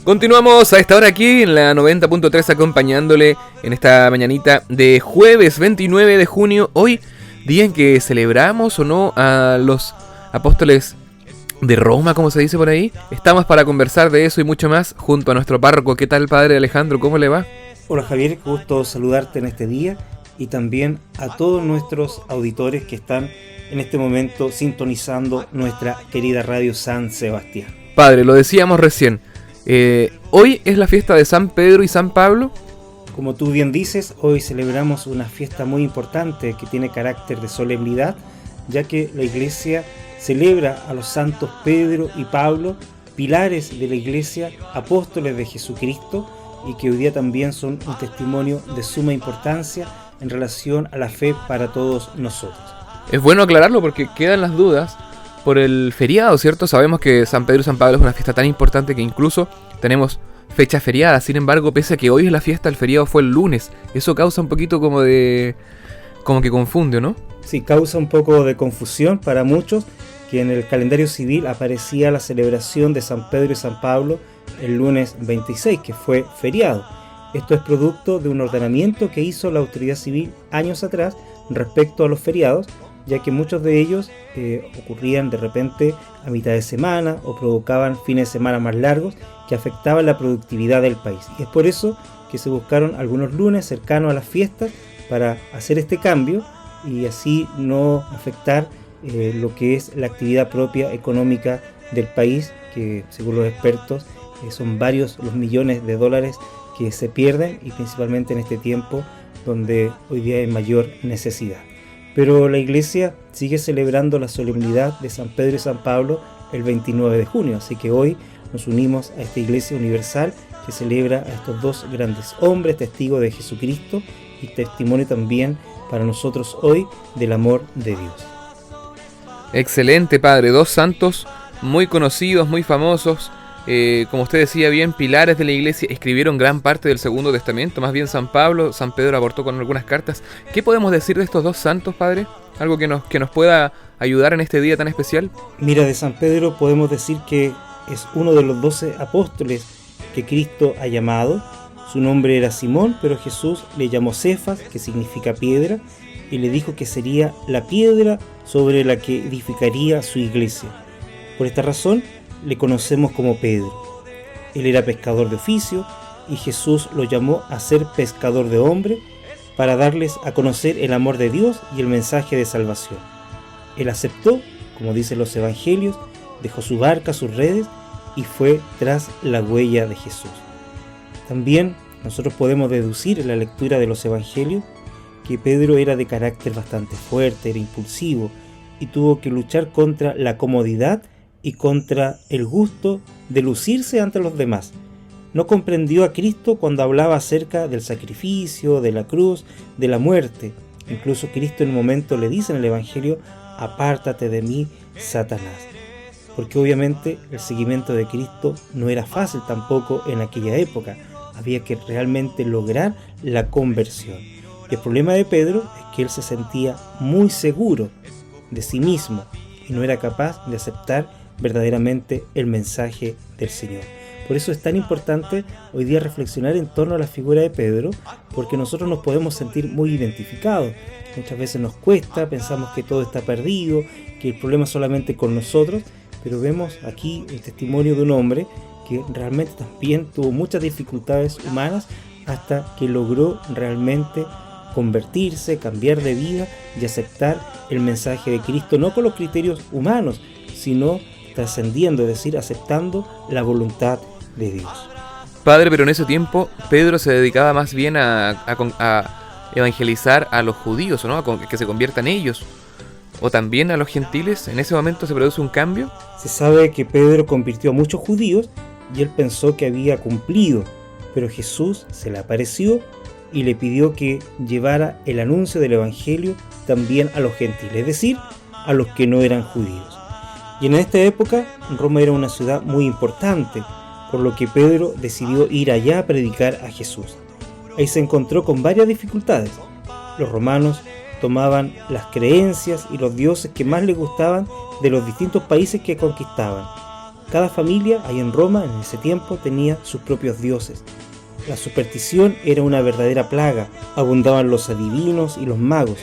Continuamos a esta hora aquí en la 90.3 acompañándole en esta mañanita de jueves 29 de junio, hoy día en que celebramos o no a los apóstoles de Roma, como se dice por ahí. Estamos para conversar de eso y mucho más junto a nuestro párroco. ¿Qué tal, padre Alejandro? ¿Cómo le va? Hola Javier, gusto saludarte en este día y también a todos nuestros auditores que están en este momento sintonizando nuestra querida radio San Sebastián. Padre, lo decíamos recién, hoy es la fiesta de San Pedro y San Pablo. Como tú bien dices, hoy celebramos una fiesta muy importante que tiene carácter de solemnidad, ya que la Iglesia celebra a los santos Pedro y Pablo, pilares de la Iglesia, apóstoles de Jesucristo, y que hoy día también son un testimonio de suma importancia en relación a la fe para todos nosotros. Es bueno aclararlo porque quedan las dudas por el feriado, ¿cierto? Sabemos que San Pedro y San Pablo es una fiesta tan importante que incluso tenemos fecha feriada. Sin embargo, pese a que hoy es la fiesta, el feriado fue el lunes. Eso causa un poquito como que confunde, ¿no? Sí, causa un poco de confusión para muchos, que en el calendario civil aparecía la celebración de San Pedro y San Pablo el lunes 26, que fue feriado. Esto es producto de un ordenamiento que hizo la autoridad civil años atrás respecto a los feriados, ya que muchos de ellos ocurrían de repente a mitad de semana o provocaban fines de semana más largos que afectaban la productividad del país. Y es por eso que se buscaron algunos lunes cercanos a las fiestas para hacer este cambio y así no afectar lo que es la actividad propia económica del país, que según los expertos son varios los millones de dólares que se pierden, y principalmente en este tiempo donde hoy día hay mayor necesidad. Pero la Iglesia sigue celebrando la solemnidad de San Pedro y San Pablo el 29 de junio, así que hoy nos unimos a esta Iglesia universal que celebra a estos dos grandes hombres, testigos de Jesucristo y testimonio también para nosotros hoy del amor de Dios. Excelente, padre. Dos santos muy conocidos, muy famosos. Como usted decía bien, pilares de la Iglesia, escribieron gran parte del Segundo Testamento, más bien San Pablo. San Pedro aportó con algunas cartas. ¿Qué podemos decir de estos dos santos, padre? ¿Algo que nos pueda ayudar en este día tan especial? Mira, de San Pedro podemos decir que es uno de los 12 apóstoles que Cristo ha llamado. Su nombre era Simón, pero Jesús le llamó Cefas, que significa piedra, y le dijo que sería la piedra sobre la que edificaría su iglesia. Por esta razón le conocemos como Pedro. Él era pescador de oficio y Jesús lo llamó a ser pescador de hombres para darles a conocer el amor de Dios y el mensaje de salvación. Él aceptó, como dicen los evangelios, dejó su barca, sus redes y fue tras la huella de Jesús. También nosotros podemos deducir en la lectura de los evangelios que Pedro era de carácter bastante fuerte, era impulsivo y tuvo que luchar contra la comodidad y contra el gusto de lucirse ante los demás. No comprendió a Cristo cuando hablaba acerca del sacrificio, de la cruz, de la muerte. Incluso Cristo en un momento le dice en el Evangelio: apártate de mí, Satanás. Porque obviamente el seguimiento de Cristo no era fácil tampoco en aquella época. Había que realmente lograr la conversión. El problema de Pedro es que él se sentía muy seguro de sí mismo y no era capaz de aceptar verdaderamente el mensaje del Señor. Por eso es tan importante hoy día reflexionar en torno a la figura de Pedro, porque nosotros nos podemos sentir muy identificados. Muchas veces nos cuesta, pensamos que todo está perdido, que el problema es solamente con nosotros, pero vemos aquí el testimonio de un hombre que realmente también tuvo muchas dificultades humanas hasta que logró realmente convertirse, cambiar de vida y aceptar el mensaje de Cristo, no con los criterios humanos, sino trascendiendo, es decir, aceptando la voluntad de Dios. Padre, pero en ese tiempo Pedro se dedicaba más bien a evangelizar a los judíos, ¿no? A que se conviertan ellos, o también a los gentiles. ¿En ese momento se produce un cambio? Se sabe que Pedro convirtió a muchos judíos y él pensó que había cumplido, pero Jesús se le apareció y le pidió que llevara el anuncio del evangelio también a los gentiles, es decir, a los que no eran judíos. Y en esta época Roma era una ciudad muy importante, por lo que Pedro decidió ir allá a predicar a Jesús. Ahí se encontró con varias dificultades. Los romanos tomaban las creencias y los dioses que más les gustaban de los distintos países que conquistaban. Cada familia, ahí en Roma, en ese tiempo, tenía sus propios dioses. La superstición era una verdadera plaga, abundaban los adivinos y los magos.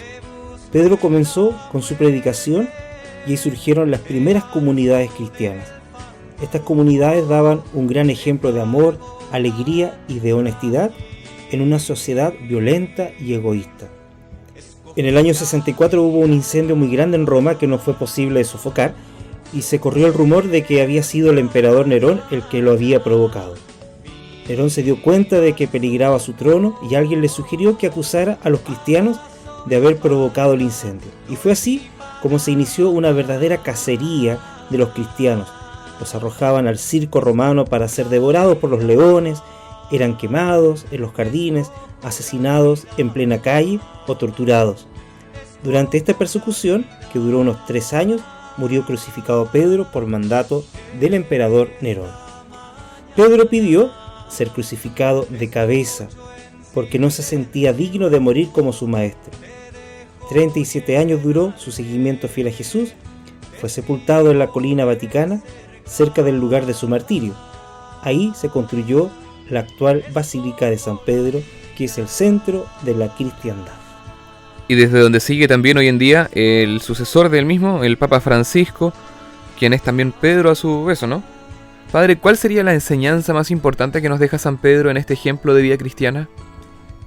Pedro comenzó con su predicación y ahí surgieron las primeras comunidades cristianas. Estas comunidades daban un gran ejemplo de amor, alegría y de honestidad en una sociedad violenta y egoísta. En el año 64 hubo un incendio muy grande en Roma que no fue posible de sofocar y se corrió el rumor de que había sido el emperador Nerón el que lo había provocado. Nerón se dio cuenta de que peligraba su trono y alguien le sugirió que acusara a los cristianos de haber provocado el incendio. Y fue así como se inició una verdadera cacería de los cristianos. Los arrojaban al circo romano para ser devorados por los leones, eran quemados en los jardines, asesinados en plena calle o torturados. Durante esta persecución, que duró unos 3 años, murió crucificado Pedro por mandato del emperador Nerón. Pedro pidió ser crucificado de cabeza, porque no se sentía digno de morir como su maestro. 37 años duró su seguimiento fiel a Jesús, fue sepultado en la colina vaticana, cerca del lugar de su martirio. Ahí se construyó la actual Basílica de San Pedro, que es el centro de la cristiandad. Y desde donde sigue también hoy en día el sucesor del mismo, el Papa Francisco, quien es también Pedro a su vez, ¿no? Padre, ¿cuál sería la enseñanza más importante que nos deja San Pedro en este ejemplo de vida cristiana?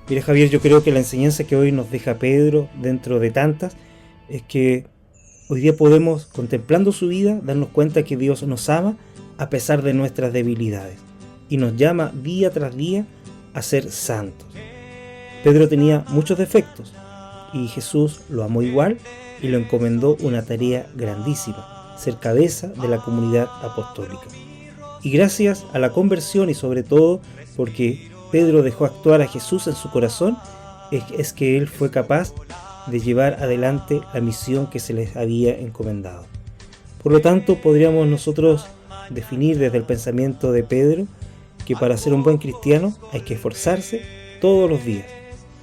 Mira, Javier, yo creo que la enseñanza que hoy nos deja Pedro, dentro de tantas, es que hoy día podemos, contemplando su vida, darnos cuenta que Dios nos ama a pesar de nuestras debilidades y nos llama día tras día a ser santos. Pedro tenía muchos defectos y Jesús lo amó igual y lo encomendó una tarea grandísima, ser cabeza de la comunidad apostólica. Y gracias a la conversión y sobre todo porque Pedro dejó actuar a Jesús en su corazón, es que él fue capaz de llevar adelante la misión que se les había encomendado. Por lo tanto, podríamos nosotros definir desde el pensamiento de Pedro que para ser un buen cristiano hay que esforzarse todos los días.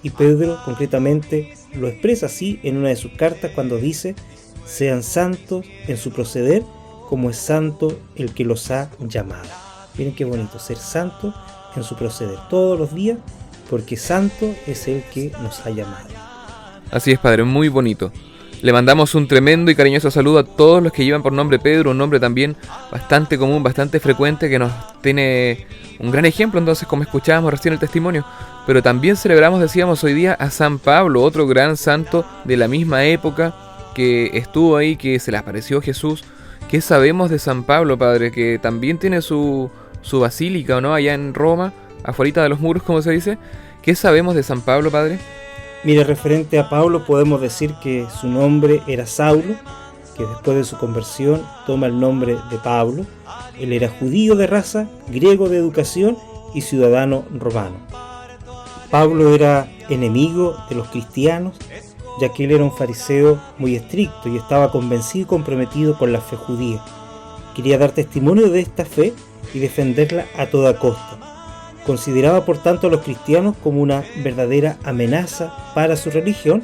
Y Pedro concretamente lo expresa así en una de sus cartas cuando dice: sean santos en su proceder como es santo el que los ha llamado. Miren qué bonito, ser santo en su proceder todos los días, porque santo es el que nos ha llamado. Así es, Padre, muy bonito. Le mandamos un tremendo y cariñoso saludo a todos los que llevan por nombre Pedro, un nombre también bastante común, bastante frecuente, que nos tiene un gran ejemplo, entonces, como escuchábamos recién el testimonio. Pero también celebramos, decíamos hoy día, a San Pablo, otro gran santo de la misma época que estuvo ahí, que se le apareció Jesús. ¿Qué sabemos de San Pablo, Padre? Que también tiene su basílica, ¿o no? Allá en Roma, afuera de los muros, como se dice. ¿Qué sabemos de San Pablo, Padre? Mire, referente a Pablo podemos decir que su nombre era Saulo, que después de su conversión toma el nombre de Pablo. Él era judío de raza, griego de educación y ciudadano romano. Pablo era enemigo de los cristianos, ya que él era un fariseo muy estricto y estaba convencido y comprometido con la fe judía. Quería dar testimonio de esta fe y defenderla a toda costa. Consideraba por tanto a los cristianos como una verdadera amenaza para su religión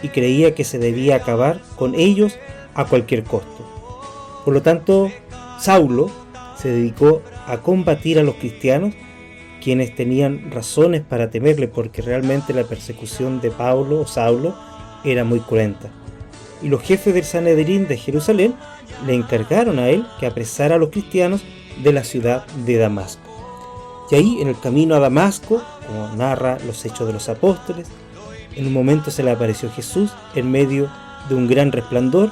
y creía que se debía acabar con ellos a cualquier costo. Por lo tanto, Saulo se dedicó a combatir a los cristianos, quienes tenían razones para temerle, porque realmente la persecución de Pablo o Saulo era muy cruenta. Y los jefes del Sanedrín de Jerusalén le encargaron a él que apresara a los cristianos de la ciudad de Damasco. Y ahí, en el camino a Damasco, como narra los Hechos de los Apóstoles, en un momento se le apareció Jesús en medio de un gran resplandor,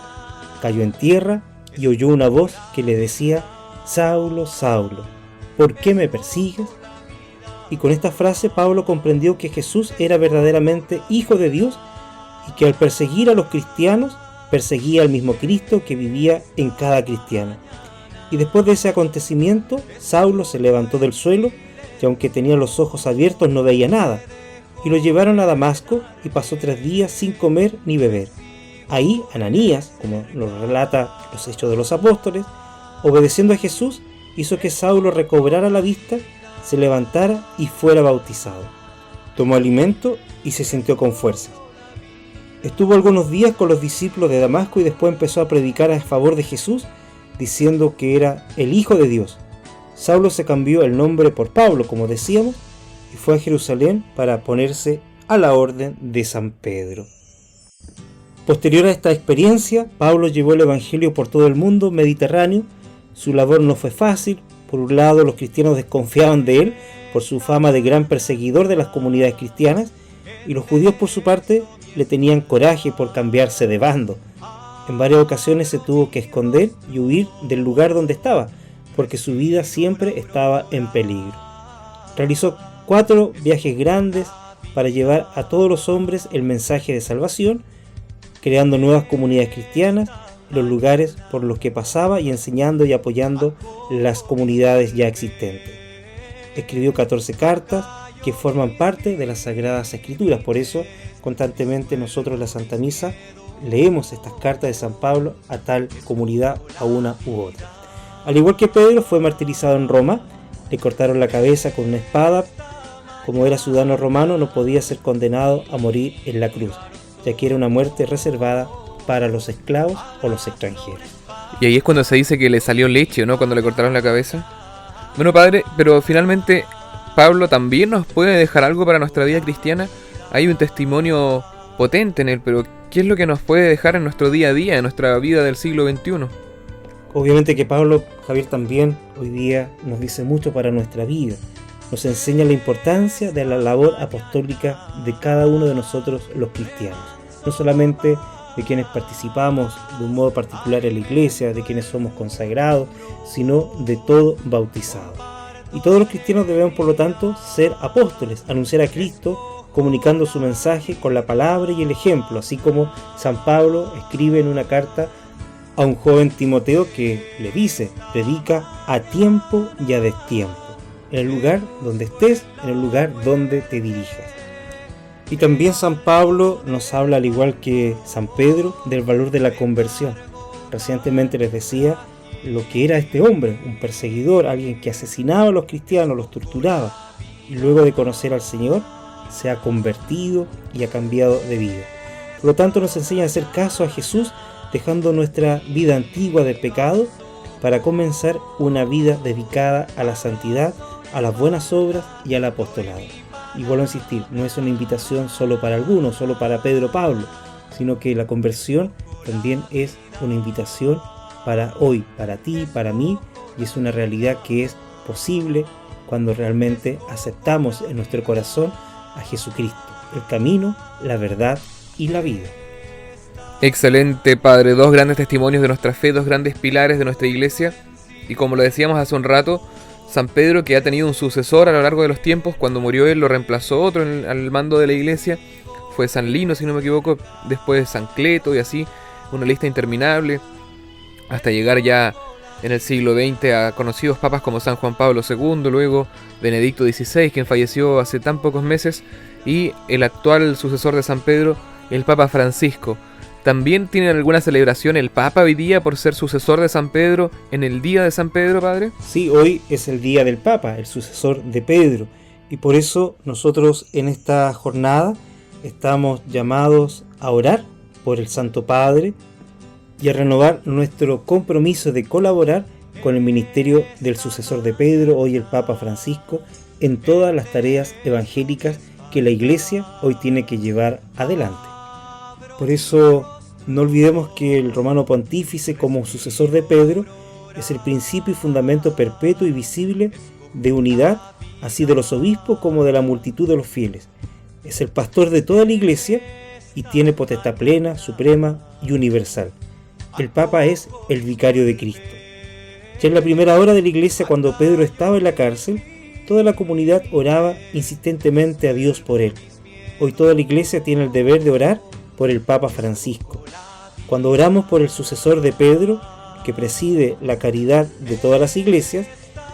cayó en tierra y oyó una voz que le decía: Saulo, Saulo, ¿por qué me persigues? Y con esta frase Pablo comprendió que Jesús era verdaderamente Hijo de Dios y que al perseguir a los cristianos, perseguía al mismo Cristo que vivía en cada cristiano. Y después de ese acontecimiento, Saulo se levantó del suelo y aunque tenía los ojos abiertos no veía nada. Y lo llevaron a Damasco y pasó 3 días sin comer ni beber. Ahí Ananías, como lo relata los Hechos de los Apóstoles, obedeciendo a Jesús, hizo que Saulo recobrara la vista, se levantara y fuera bautizado. Tomó alimento y se sintió con fuerzas. Estuvo algunos días con los discípulos de Damasco y después empezó a predicar a favor de Jesús diciendo que era el Hijo de Dios. Saulo se cambió el nombre por Pablo, como decíamos, y fue a Jerusalén para ponerse a la orden de San Pedro. Posterior a esta experiencia, Pablo llevó el Evangelio por todo el mundo mediterráneo. Su labor no fue fácil. Por un lado, los cristianos desconfiaban de él por su fama de gran perseguidor de las comunidades cristianas, y los judíos por su parte le tenían coraje por cambiarse de bando. En varias ocasiones se tuvo que esconder y huir del lugar donde estaba, porque su vida siempre estaba en peligro. Realizó 4 viajes grandes para llevar a todos los hombres el mensaje de salvación, creando nuevas comunidades cristianas en los lugares por los que pasaba y enseñando y apoyando las comunidades ya existentes. Escribió 14 cartas que forman parte de las Sagradas Escrituras. Por eso, constantemente nosotros en la Santa Misa leemos estas cartas de San Pablo a tal comunidad, a una u otra. Al igual que Pedro, fue martirizado en Roma. Le cortaron la cabeza con una espada. Como era ciudadano romano, no podía ser condenado a morir en la cruz, ya que era una muerte reservada para los esclavos o los extranjeros. Y ahí es cuando se dice que le salió leche, ¿no? Cuando le cortaron la cabeza. Bueno, padre, pero finalmente Pablo también nos puede dejar algo para nuestra vida cristiana. Hay un testimonio potente en él, pero ¿qué es lo que nos puede dejar en nuestro día a día, en nuestra vida del siglo XXI? Obviamente que Pablo, Javier, también hoy día nos dice mucho para nuestra vida. Nos enseña la importancia de la labor apostólica de cada uno de nosotros los cristianos. No solamente de quienes participamos de un modo particular en la iglesia, de quienes somos consagrados, sino de todo bautizado. Y todos los cristianos debemos, por lo tanto, ser apóstoles, anunciar a Cristo, comunicando su mensaje con la palabra y el ejemplo, así como San Pablo escribe en una carta a un joven Timoteo que le dice: predica a tiempo y a destiempo, en el lugar donde estés, en el lugar donde te dirijas. Y también San Pablo nos habla, al igual que San Pedro, del valor de la conversión. Recientemente les decía lo que era este hombre, un perseguidor, alguien que asesinaba a los cristianos, los torturaba, y luego de conocer al Señor se ha convertido y ha cambiado de vida. Por lo tanto, nos enseña a hacer caso a Jesús, dejando nuestra vida antigua de pecado para comenzar una vida dedicada a la santidad, a las buenas obras y al apostolado. Y vuelvo a insistir, no es una invitación solo para algunos, solo para Pedro o Pablo, sino que la conversión también es una invitación para hoy, para ti, para mí, y es una realidad que es posible cuando realmente aceptamos en nuestro corazón a Jesucristo, el camino, la verdad y la vida. Excelente, padre. 2 grandes testimonios de nuestra fe, 2 grandes pilares de nuestra iglesia. Y como lo decíamos hace un rato, San Pedro, que ha tenido un sucesor a lo largo de los tiempos. Cuando murió él, lo reemplazó otro al mando de la iglesia. Fue San Lino, si no me equivoco, después San Cleto y así, una lista interminable, hasta llegar ya en el siglo XX a conocidos papas como San Juan Pablo II, luego Benedicto XVI, quien falleció hace tan pocos meses, y el actual sucesor de San Pedro, el Papa Francisco. ¿También tiene alguna celebración el Papa hoy día por ser sucesor de San Pedro en el día de San Pedro, padre? Sí, hoy es el día del Papa, el sucesor de Pedro, y por eso nosotros en esta jornada estamos llamados a orar por el Santo Padre y a renovar nuestro compromiso de colaborar con el ministerio del sucesor de Pedro, hoy el Papa Francisco, en todas las tareas evangélicas que la Iglesia hoy tiene que llevar adelante. Por eso no olvidemos que el romano pontífice, como sucesor de Pedro, es el principio y fundamento perpetuo y visible de unidad, así de los obispos como de la multitud de los fieles. Es el pastor de toda la Iglesia y tiene potestad plena, suprema y universal. El Papa es el vicario de Cristo. Ya en la primera hora de la Iglesia, cuando Pedro estaba en la cárcel, toda la comunidad oraba insistentemente a Dios por él. Hoy toda la Iglesia tiene el deber de orar por el Papa Francisco. Cuando oramos por el sucesor de Pedro, que preside la caridad de todas las iglesias,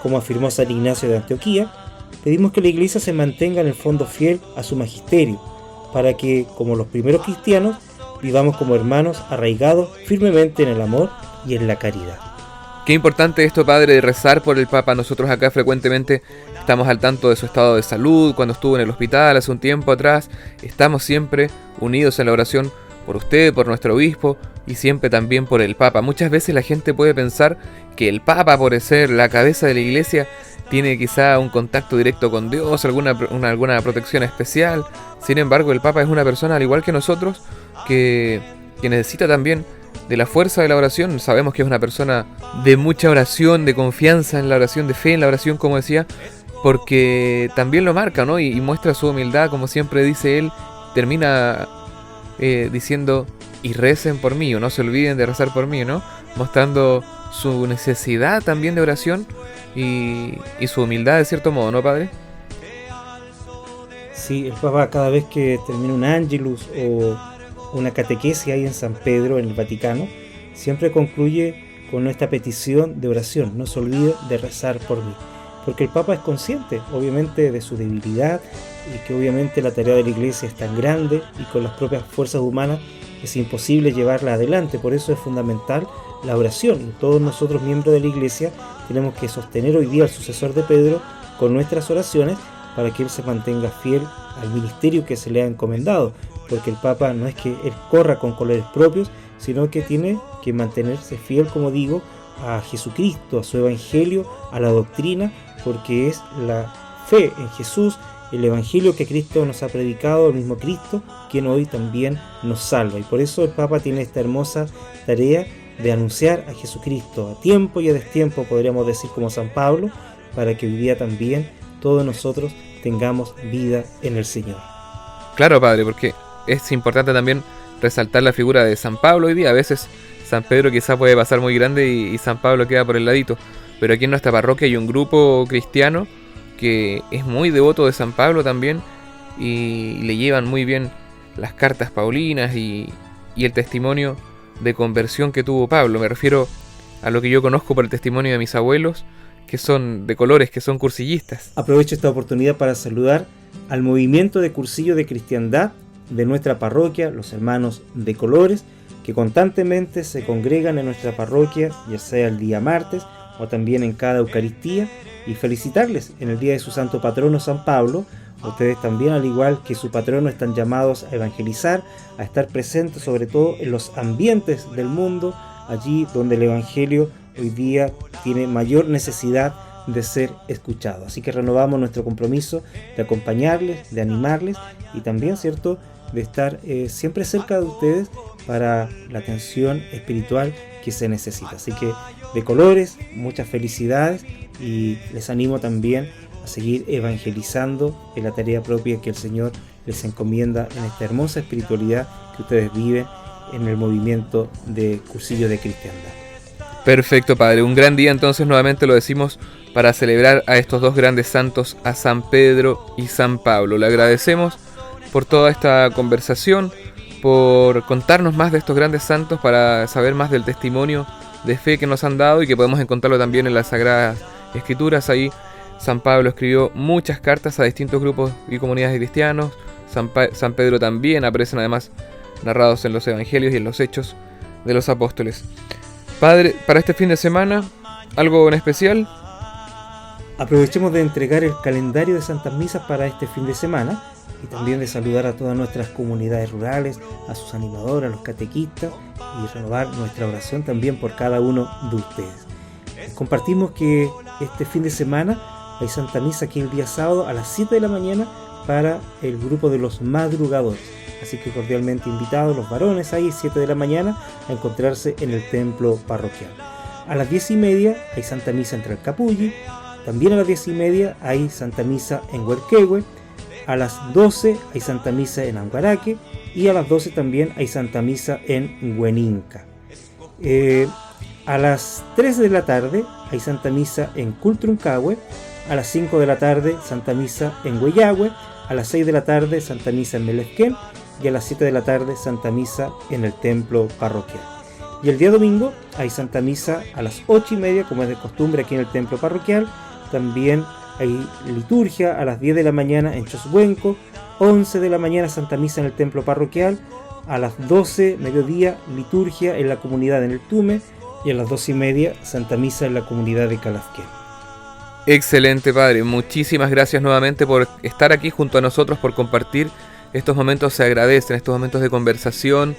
como afirmó San Ignacio de Antioquía, pedimos que la Iglesia se mantenga en el fondo fiel a su magisterio, para que, como los primeros cristianos, vivamos como hermanos arraigados firmemente en el amor y en la caridad. Qué importante esto, padre, de rezar por el Papa. Nosotros acá frecuentemente estamos al tanto de su estado de salud, cuando estuvo en el hospital hace un tiempo atrás. Estamos siempre unidos en la oración por usted, por nuestro obispo, y siempre también por el Papa. Muchas veces la gente puede pensar que el Papa, por ser la cabeza de la Iglesia, tiene quizá un contacto directo con Dios, alguna protección especial. Sin embargo, el Papa es una persona, al igual que nosotros, que necesita también de la fuerza de la oración. Sabemos que es una persona de mucha oración, de confianza en la oración, de fe en la oración, como decía, porque también lo marca, ¿no? Y muestra su humildad, como siempre dice él, termina diciendo, y recen por mí, o no se olviden de rezar por mí, ¿no? Mostrando su necesidad también de oración y su humildad, de cierto modo, ¿no, padre? Sí, el Papa, cada vez que termina un Angelus o una catequesis ahí en San Pedro, en el Vaticano, siempre concluye con esta petición de oración: no se olvide de rezar por mí. Porque el Papa es consciente, obviamente, de su debilidad, y que obviamente la tarea de la Iglesia es tan grande y con las propias fuerzas humanas es imposible llevarla adelante. Por eso es fundamental la oración, y todos nosotros, miembros de la Iglesia, tenemos que sostener hoy día al sucesor de Pedro con nuestras oraciones para que él se mantenga fiel al ministerio que se le ha encomendado, porque el Papa no es que él corra con colores propios, sino que tiene que mantenerse fiel, como digo, a Jesucristo, a su Evangelio, a la doctrina, porque es la fe en Jesús, el Evangelio que Cristo nos ha predicado, el mismo Cristo, quien hoy también nos salva. Y por eso el Papa tiene esta hermosa tarea de anunciar a Jesucristo a tiempo y a destiempo, podríamos decir, como San Pablo, para que hoy día también todos nosotros tengamos vida en el Señor. Claro, padre, porque es importante también resaltar la figura de San Pablo hoy día. A veces San Pedro quizá puede pasar muy grande y San Pablo queda por el ladito, pero aquí en nuestra parroquia hay un grupo cristiano que es muy devoto de San Pablo también, y le llevan muy bien las cartas paulinas y el testimonio de conversión que tuvo Pablo. Me refiero a lo que yo conozco por el testimonio de mis abuelos, que son de colores, que son cursillistas. Aprovecho esta oportunidad para saludar al movimiento de cursillo de cristiandad de nuestra parroquia, los hermanos de colores, que constantemente se congregan en nuestra parroquia, ya sea el día martes o también en cada Eucaristía, y felicitarles en el día de su santo patrono San Pablo. Ustedes también, al igual que su patrono, están llamados a evangelizar, a estar presentes sobre todo en los ambientes del mundo, allí donde el Evangelio hoy día tiene mayor necesidad de ser escuchado. Así que renovamos nuestro compromiso de acompañarles, de animarles, y también, ¿cierto?, de estar siempre cerca de ustedes para la atención espiritual que se necesita. Así que, de colores, muchas felicidades, y les animo también a seguir evangelizando en la tarea propia que el Señor les encomienda en esta hermosa espiritualidad que ustedes viven en el movimiento de cursillo de cristiandad. Perfecto, padre. Un gran día, entonces, nuevamente lo decimos, para celebrar a estos dos grandes santos, a San Pedro y San Pablo. Le agradecemos por toda esta conversación, por contarnos más de estos grandes santos, para saber más del testimonio de fe que nos han dado y que podemos encontrarlo también en las Sagradas Escrituras. Ahí San Pablo escribió muchas cartas a distintos grupos y comunidades cristianos. San Pedro también, aparecen además narrados en los Evangelios y en los Hechos de los Apóstoles. Padre, para este fin de semana, ¿algo en especial? Aprovechemos de entregar el calendario de Santas Misas para este fin de semana, y también de saludar a todas nuestras comunidades rurales, a sus animadores, a los catequistas, y renovar nuestra oración también por cada uno de ustedes. Compartimos que este fin de semana hay Santa Misa aquí el día sábado a las 7 de la mañana para el grupo de los madrugadores. Así que cordialmente invitados los varones ahí 7 de la mañana a encontrarse en el templo parroquial. A las 10:30 hay Santa Misa en Tralcapulli. También a las 10:30 hay Santa Misa en Huerquehue. A las 12 hay Santa Misa en Anguaraque, y a las 12 también hay Santa Misa en Hueninca. A las 3 de la tarde hay Santa Misa en Cultruncahue. A las 5 de la tarde Santa Misa en Hueyahue. A las 6 de la tarde Santa Misa en Melesquén, y a las 7 de la tarde Santa Misa en el templo parroquial. Y el día domingo hay Santa Misa a las 8:30, como es de costumbre aquí en el templo parroquial. También hay liturgia a las 10 de la mañana en Chosbuenco, 11 de la mañana Santa Misa en el templo parroquial, a las 12 mediodía liturgia en la comunidad en el Tume, y a las 12:30 Santa Misa en la comunidad de Calafquén. Excelente, padre. Muchísimas gracias nuevamente por estar aquí junto a nosotros, por compartir estos momentos. Se agradecen estos momentos de conversación,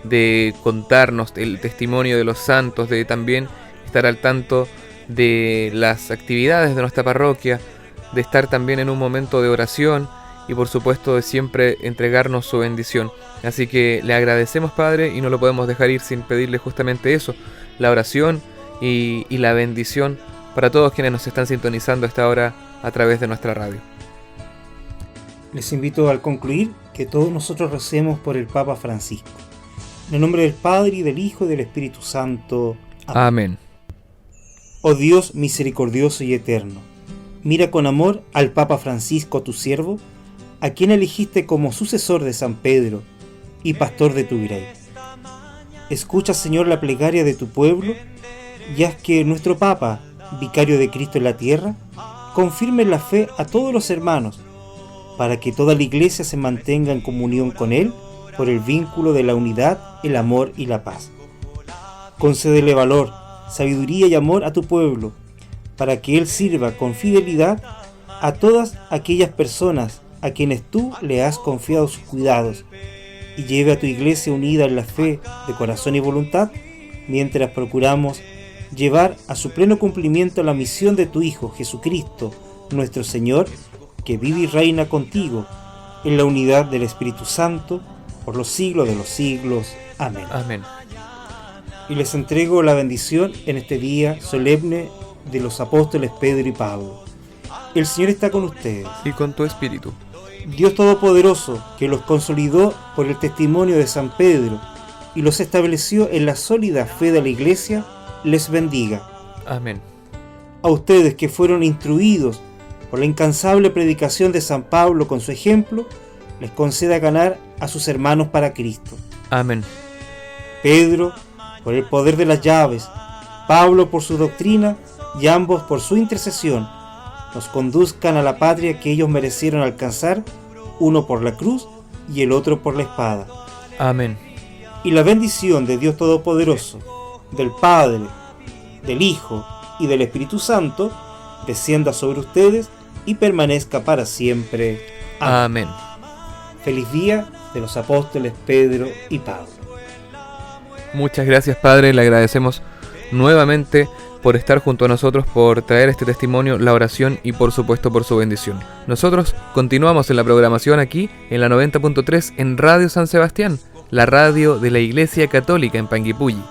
de contarnos el testimonio de los santos, de también estar al tanto de las actividades de nuestra parroquia, de estar también en un momento de oración y por supuesto de siempre entregarnos su bendición. Así que le agradecemos, Padre, y no lo podemos dejar ir sin pedirle justamente eso, la oración y la bendición para todos quienes nos están sintonizando a esta hora a través de nuestra radio. Les invito al concluir que todos nosotros recemos por el Papa Francisco. En el nombre del Padre, y del Hijo, y del Espíritu Santo. Amén. Oh Dios misericordioso y eterno, mira con amor al Papa Francisco, tu siervo, a quien elegiste como sucesor de San Pedro y pastor de tu grey. Escucha, Señor, la plegaria de tu pueblo, y haz que nuestro Papa, vicario de Cristo en la tierra, confirme en la fe a todos los hermanos, para que toda la Iglesia se mantenga en comunión con Él por el vínculo de la unidad, el amor y la paz. Concédele valor, sabiduría y amor a tu pueblo, para que Él sirva con fidelidad a todas aquellas personas a quienes tú le has confiado sus cuidados, y lleve a tu Iglesia unida en la fe de corazón y voluntad, mientras procuramos llevar a su pleno cumplimiento la misión de tu Hijo Jesucristo, nuestro Señor, que vive y reina contigo en la unidad del Espíritu Santo, por los siglos de los siglos. Amén. Amén. Y les entrego la bendición en este día solemne de los apóstoles Pedro y Pablo. El Señor está con ustedes. Y con tu espíritu. Dios Todopoderoso, que los consolidó por el testimonio de San Pedro y los estableció en la sólida fe de la Iglesia, les bendiga. Amén. A ustedes que fueron instruidos por la incansable predicación de San Pablo con su ejemplo, les conceda ganar a sus hermanos para Cristo. Amén. Pedro, por el poder de las llaves, Pablo por su doctrina y ambos por su intercesión, nos conduzcan a la patria que ellos merecieron alcanzar, uno por la cruz y el otro por la espada. Amén. Y la bendición de Dios Todopoderoso, del Padre, del Hijo y del Espíritu Santo, descienda sobre ustedes y permanezca para siempre. Amén. Feliz día de los apóstoles Pedro y Pablo. Muchas gracias, Padre, le agradecemos nuevamente por estar junto a nosotros, por traer este testimonio, la oración y por supuesto por su bendición. Nosotros continuamos en la programación aquí en la 90.3 en Radio San Sebastián, la radio de la Iglesia Católica en Panguipulli.